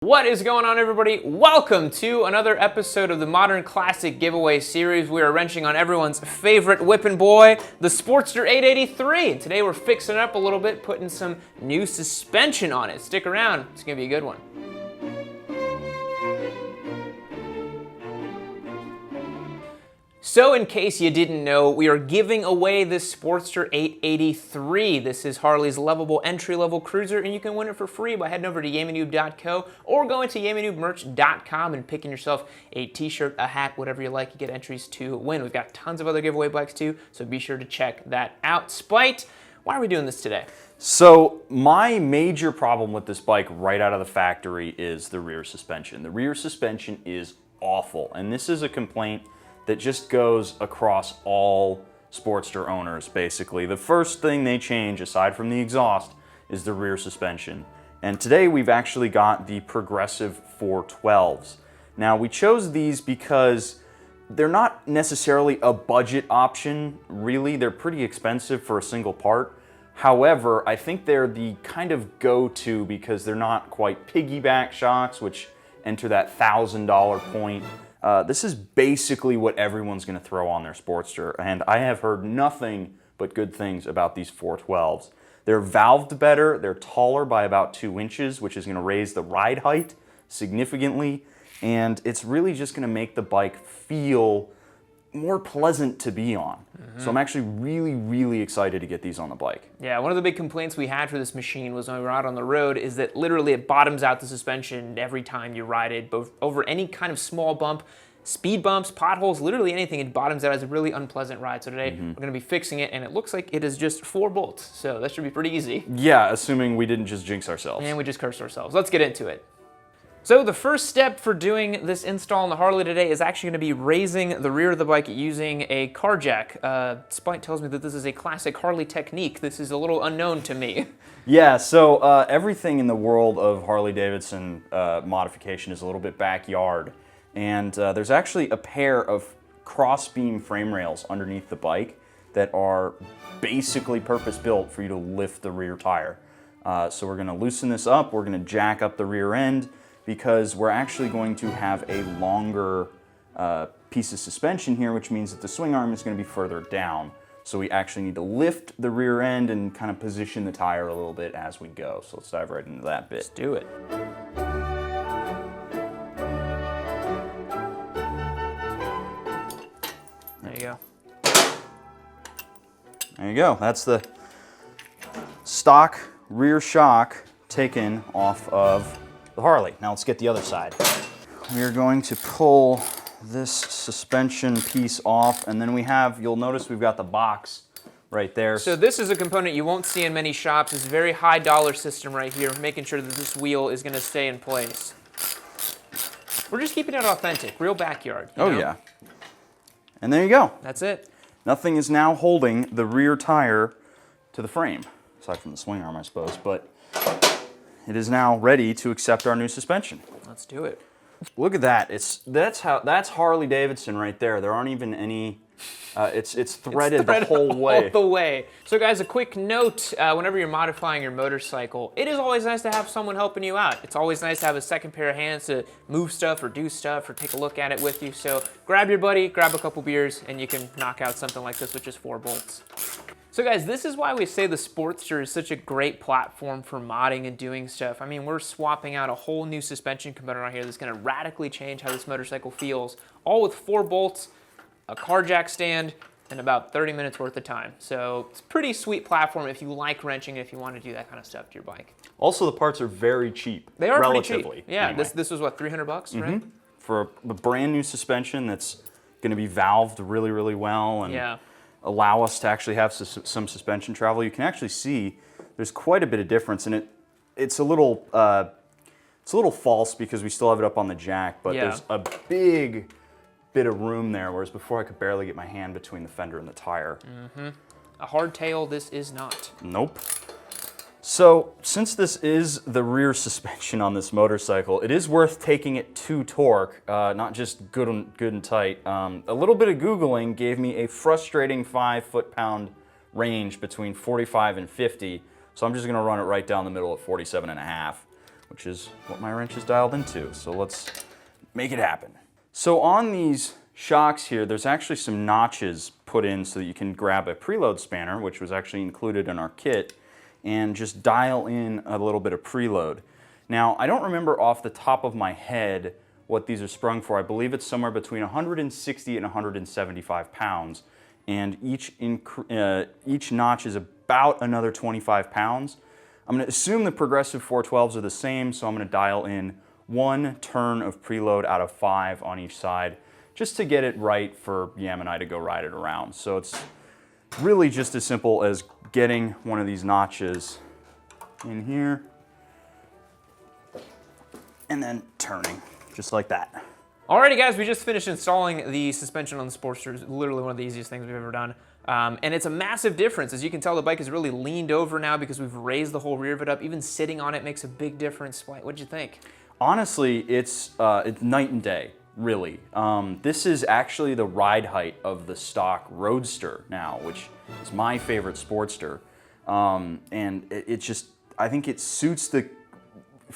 What is going on, everybody? Welcome to another episode of the Modern Classic Giveaway Series. We are wrenching on everyone's favorite whipping boy, the Sportster 883. And today we're fixing it up a little bit, putting some new suspension on it. Stick around, it's gonna be a good one. So in case you didn't know, we are giving away this Sportster 883. This is Harley's lovable entry-level cruiser, and you can win it for free by heading over to YammieNoob.co or going to YammieNoobMerch.com and picking yourself a t-shirt, a hat, whatever you like. You get entries to win. We've got tons of other giveaway bikes too, so be sure to check that out. Spite, why are we doing this today? So my major problem with this bike right out of the factory is the rear suspension. The rear suspension is awful, and this is a complaint that just goes across all Sportster owners, basically. The first thing they change, aside from the exhaust, is the rear suspension. And today we've actually got the Progressive 412s. Now, we chose these because they're not necessarily a budget option, really. They're pretty expensive for a single part. However, I think they're the kind of go-to because they're not quite piggyback shocks, which enter that $1,000 point. This is basically what everyone's going to throw on their Sportster, and I have heard nothing but good things about these 412s. They're valved better, they're taller by about 2 inches, which is going to raise the ride height significantly, and it's really just going to make the bike feel more pleasant to be on. So I'm actually really excited to get these on the bike. Yeah, one of the big complaints we had for this machine was when we were out on the road is that literally it bottoms out the suspension every time you ride it, both over any kind of small bump, speed bumps, potholes, literally anything. It bottoms out as a really unpleasant ride. So today we're gonna be fixing it, and it looks like it is just 4 bolts. So that should be pretty easy. Yeah, assuming we didn't just jinx ourselves. And we just cursed ourselves. Let's get into it. So the first step for doing this install on the Harley today is actually going to be raising the rear of the bike using a car jack. Spite tells me that this is a classic Harley technique. This is a little unknown to me. Yeah, so everything in the world of Harley-Davidson modification is a little bit backyard. And there's actually a pair of cross-beam frame rails underneath the bike that are basically purpose-built for you to lift the rear tire. So we're going to loosen this up, we're going to jack up the rear end, because we're actually going to have a longer piece of suspension here, which means that the swing arm is going to be further down. So we actually need to lift the rear end and kind of position the tire a little bit as we go. So let's dive right into that bit. Let's do it. There you go. There you go. That's the stock rear shock taken off of the Harley. Now let's get the other side. We are going to pull this suspension piece off, and then we have, you'll notice we've got the box right there. So this is a component you won't see in many shops. It's a very high dollar system right here, making sure that this wheel is going to stay in place. We're just keeping it authentic, real backyard. You know? Yeah. And there you go. That's it. Nothing is now holding the rear tire to the frame, aside from the swing arm, I suppose, but it is now ready to accept our new suspension. Let's do it. Look at that. That's Harley Davidson right there. There aren't even any. It's threaded the whole way. All the way. So guys, a quick note: whenever you're modifying your motorcycle, it is always nice to have someone helping you out. It's always nice to have a second pair of hands to move stuff or do stuff or take a look at it with you. So grab your buddy, grab a couple beers, and you can knock out something like this with just 4 bolts. So guys, this is why we say the Sportster is such a great platform for modding and doing stuff. I mean, we're swapping out a whole new suspension component on here that's going to radically change how this motorcycle feels, all with 4 bolts, a car jack stand, and about 30 minutes worth of time. So it's a pretty sweet platform if you like wrenching, if you want to do that kind of stuff to your bike. Also, the parts are very cheap. They are relatively, pretty cheap. Yeah, anyway. this was what, 300 bucks, right? For a brand new suspension that's going to be valved really well, and allow us to actually have some suspension travel. You can actually see there's quite a bit of difference, and it's a little false because we still have it up on the jack, but there's a big bit of room there, whereas before I could barely get my hand between the fender and the tire. A hardtail, this is not. Nope. So since this is the rear suspension on this motorcycle, it is worth taking it to torque, not just good and tight. A little bit of Googling gave me a frustrating 5 foot-pound range between 45 and 50, so I'm just gonna run it right down the middle at 47.5. which is what my wrench is dialed into. So let's make it happen. So on these shocks here, there's actually some notches put in so that you can grab a preload spanner, which was actually included in our kit, and just dial in a little bit of preload. Now, I don't remember off the top of my head what these are sprung for. I believe it's somewhere between 160 and 175 pounds, and each notch is about another 25 pounds. I'm going to assume the progressive 412s are the same, so I'm going to dial in 1 turn of preload out of 5 on each side, just to get it right for Yammie and I to go ride it around. So it's really just as simple as getting one of these notches in here and then turning, just like that. Alrighty guys, we just finished installing the suspension on the Sportster. It's literally one of the easiest things we've ever done. And it's a massive difference. As you can tell, the bike is really leaned over now because we've raised the whole rear of it up. Even sitting on it makes a big difference. What'd you think? Honestly, it's night and day, really. This is actually the ride height of the stock Roadster now, which is my favorite Sportster. And it just, I think it suits the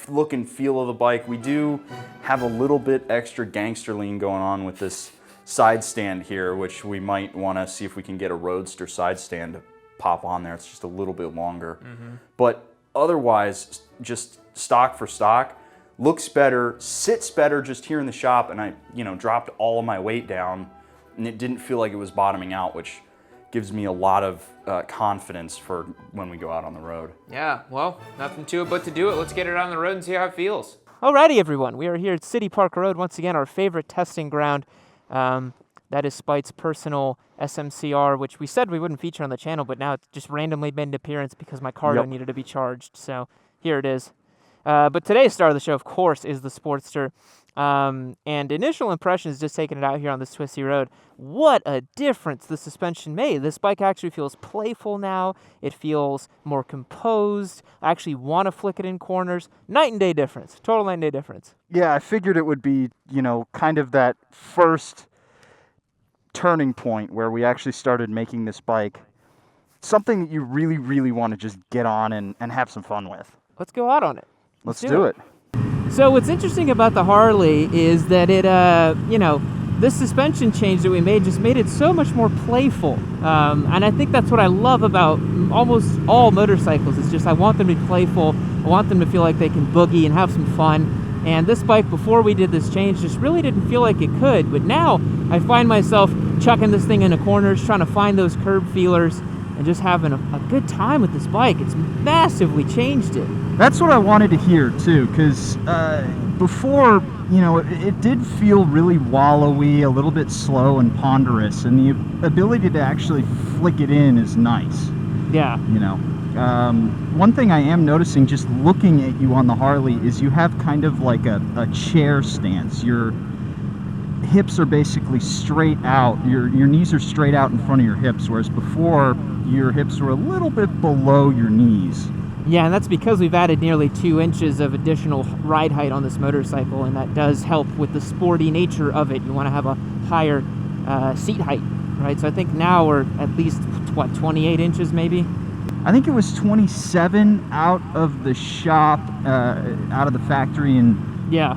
look and feel of the bike. We do have a little bit extra gangster lean going on with this side stand here, which we might want to see if we can get a Roadster side stand to pop on there. It's just a little bit longer. But otherwise, just stock for stock, looks better, sits better just here in the shop, and I, dropped all of my weight down, and it didn't feel like it was bottoming out, which gives me a lot of confidence for when we go out on the road. Yeah, well, nothing to it but to do it. Let's get it on the road and see how it feels. Alrighty, everyone. We are here at City Park Road, once again, our favorite testing ground. That is Spite's personal SMCR, which we said we wouldn't feature on the channel, but now it just randomly made an appearance because my cardo needed to be charged. So here it is. But today's star of the show, of course, is the Sportster. And initial impressions, just taking it out here on this twisty road, what a difference the suspension made. This bike actually feels playful now. It feels more composed. I actually want to flick it in corners. Night and day difference. Total night and day difference. Yeah, I figured it would be, kind of that first turning point where we actually started making this bike something that you really, really want to just get on and have some fun with. Let's go out on it. Let's do it. So what's interesting about the Harley is that it, this suspension change that we made just made it so much more playful. And I think that's what I love about almost all motorcycles. It's just I want them to be playful. I want them to feel like they can boogie and have some fun. And this bike, before we did this change, just really didn't feel like it could. But now I find myself chucking this thing into corners, trying to find those curb feelers, and just having a good time with this bike. It's massively changed it. That's what I wanted to hear too, because before, it did feel really wallowy, a little bit slow and ponderous, and the ability to actually flick it in is nice. Yeah. One thing I am noticing just looking at you on the Harley is you have kind of like a chair stance. Your hips are basically straight out. Your knees are straight out in front of your hips, whereas before your hips were a little bit below your knees. Yeah, and that's because we've added nearly 2 inches of additional ride height on this motorcycle, and that does help with the sporty nature of it. You want to have a higher seat height, right? So I think now we're at least, 28 inches maybe? I think it was 27 out of the shop, out of the factory, and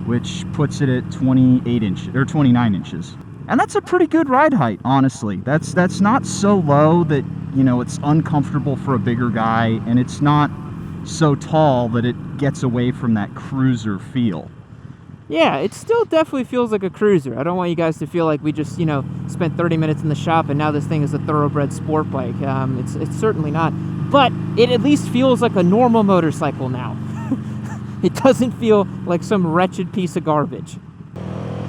which puts it at 28 inches or 29 inches. And that's a pretty good ride height, honestly. That's not so low that, it's uncomfortable for a bigger guy, and it's not so tall that it gets away from that cruiser feel. Yeah, it still definitely feels like a cruiser. I don't want you guys to feel like we just, spent 30 minutes in the shop and now this thing is a thoroughbred sport bike. It's certainly not. But it at least feels like a normal motorcycle now. It doesn't feel like some wretched piece of garbage.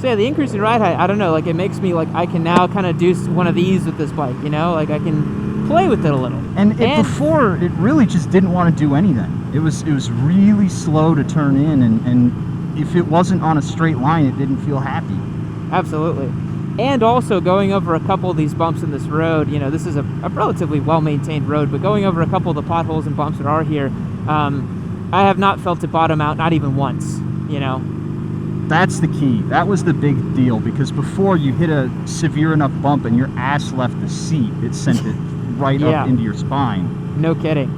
So yeah, the increase in ride height, I don't know, like it makes me like I can now kind of do one of these with this bike, like I can play with it a little. And before, it really just didn't want to do anything. It was really slow to turn in, and if it wasn't on a straight line, it didn't feel happy. Absolutely. And also going over a couple of these bumps in this road, this is a relatively well-maintained road, but going over a couple of the potholes and bumps that are here, I have not felt it bottom out, not even once, That's the key. That was the big deal, because before you hit a severe enough bump and your ass left the seat, it sent it right up into your spine. No kidding.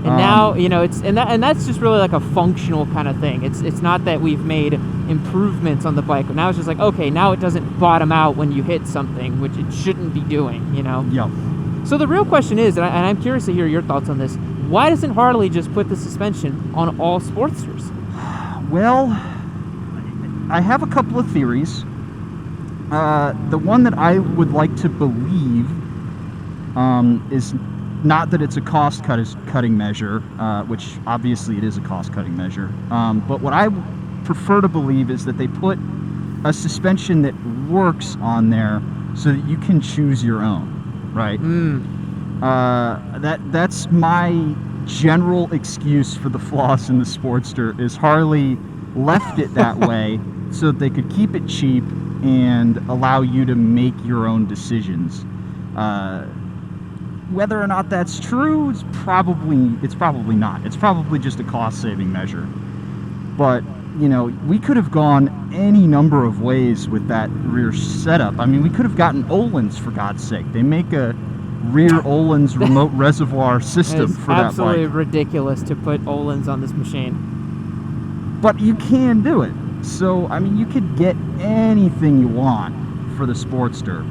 And now, you know, that's just really like a functional kind of thing. It's not that we've made improvements on the bike. Now it's just like, okay, now it doesn't bottom out when you hit something, which it shouldn't be doing, you know? Yep. So the real question is, and I'm curious to hear your thoughts on this, why doesn't Harley just put the suspension on all Sportsters? Well, I have a couple of theories. The one that I would like to believe is not that it's a cost-cutting measure, which obviously it is a cost-cutting measure, but what I prefer to believe is that they put a suspension that works on there so that you can choose your own, right? That's my general excuse for the flaws in the Sportster, is Harley left it that way so that they could keep it cheap and allow you to make your own decisions. Whether or not that's true, it's probably not. It's probably just a cost-saving measure. But, you know, we could have gone any number of ways with that rear setup. I mean, we could have gotten Öhlins, for God's sake. They make a rear Öhlins remote reservoir system for that bike. It's absolutely ridiculous to put Öhlins on this machine. But you can do it. So, I mean, you could get anything you want for the Sportster.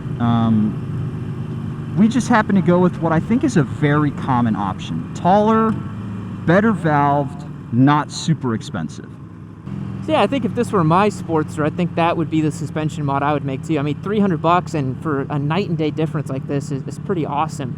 We just happen to go with what I think is a very common option. Taller, better valved, not super expensive. So yeah, I think if this were my Sportster, I think that would be the suspension mod I would make too. I mean, $300 and for a night and day difference like this is pretty awesome.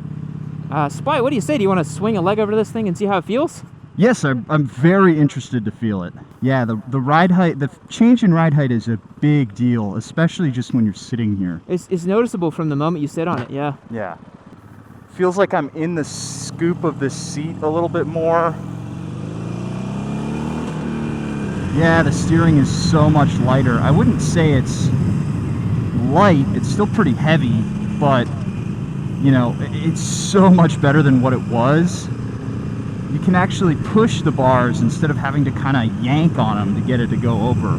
Spy, what do you say? Do you want to swing a leg over this thing and see how it feels? Yes, I'm very interested to feel it. Yeah, the ride height, the change in ride height is a big deal, especially just when you're sitting here. It's noticeable from the moment you sit on it, yeah. Yeah. Feels like I'm in the scoop of the seat a little bit more. Yeah, the steering is so much lighter. I wouldn't say it's light, it's still pretty heavy, but, you know, it's so much better than what it was. You can actually push the bars instead of having to kind of yank on them to get it to go over.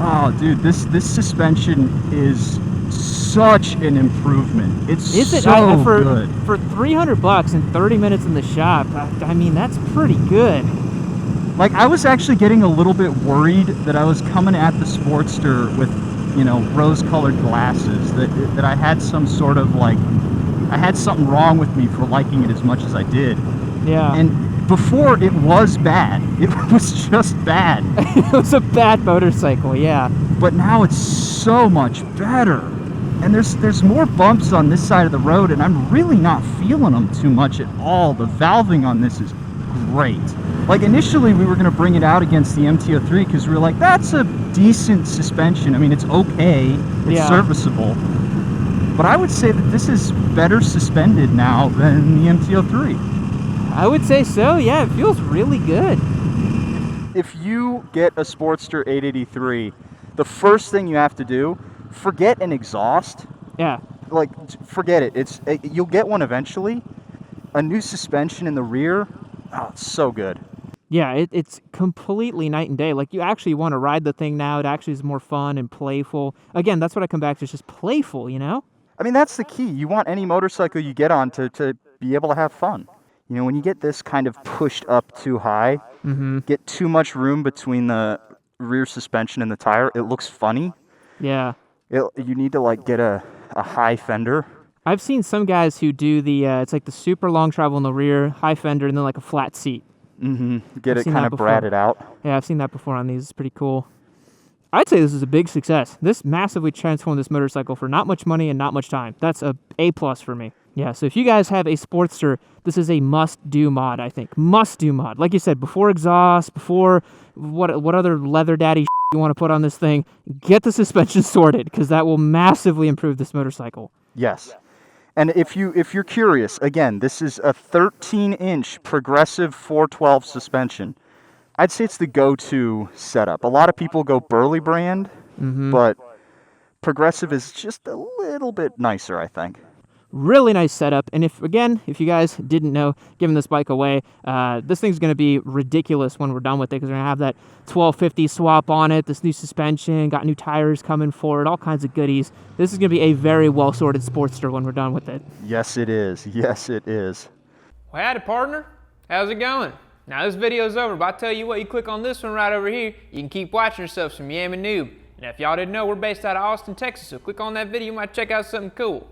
Oh, dude, this suspension is such an improvement. It's so good. For $300 and 30 minutes in the shop, I mean, that's pretty good. Like, I was actually getting a little bit worried that I was coming at the Sportster with, you know, rose-colored glasses, that I had some sort of, like, I had something wrong with me for liking it as much as I did. Yeah. And before, it was bad. It was just bad. It was a bad motorcycle, yeah. But now it's so much better. And there's more bumps on this side of the road, and I'm really not feeling them too much at all. The valving on this is great. Like, initially we were going to bring it out against the MT-03 because we were like, that's a decent suspension. I mean, it's okay. It's serviceable. But I would say that this is better suspended now than the MT-03. I would say so, yeah. It feels really good. If you get a Sportster 883, the first thing you have to do, forget an exhaust. Yeah. Like, forget it. You'll get one eventually. A new suspension in the rear, oh, it's so good. Yeah, it's completely night and day. Like, you actually want to ride the thing now. It actually is more fun and playful. Again, that's what I come back to. It's just playful, you know? I mean, that's the key. You want any motorcycle you get on to be able to have fun. You know, when you get this kind of pushed up too high, get too much room between the rear suspension and the tire, it looks funny. Yeah. You need to, like, get a high fender. I've seen some guys who do it's like the super long travel in the rear, high fender, and then like a flat seat. Get it kind of bratted out. Yeah, I've seen that before on these. It's pretty cool. I'd say this is a big success. This massively transformed this motorcycle for not much money and not much time. That's a A+ for me. Yeah, so if you guys have a Sportster, this is a must-do mod, I think. Must-do mod. Like you said, before exhaust, before what other leather daddy you want to put on this thing, get the suspension sorted, because that will massively improve this motorcycle. Yes. And if you're curious, again, this is a 13-inch progressive 412 suspension. I'd say it's the go-to setup. A lot of people go Burley brand, but progressive is just a little bit nicer, I think. Really nice setup, and if you guys didn't know, giving this bike away, this thing's going to be ridiculous when we're done with it, because we're going to have that 1250 swap on it, this new suspension, got new tires coming for it, all kinds of goodies. This is going to be a very well-sorted Sportster when we're done with it. Yes, it is. Yes, it is. Well, howdy, partner. How's it going? Now this video's over, but I'll tell you what, you click on this one right over here, you can keep watching yourself some Yammie Noob. And if y'all didn't know, we're based out of Austin, Texas, so click on that video, you might check out something cool.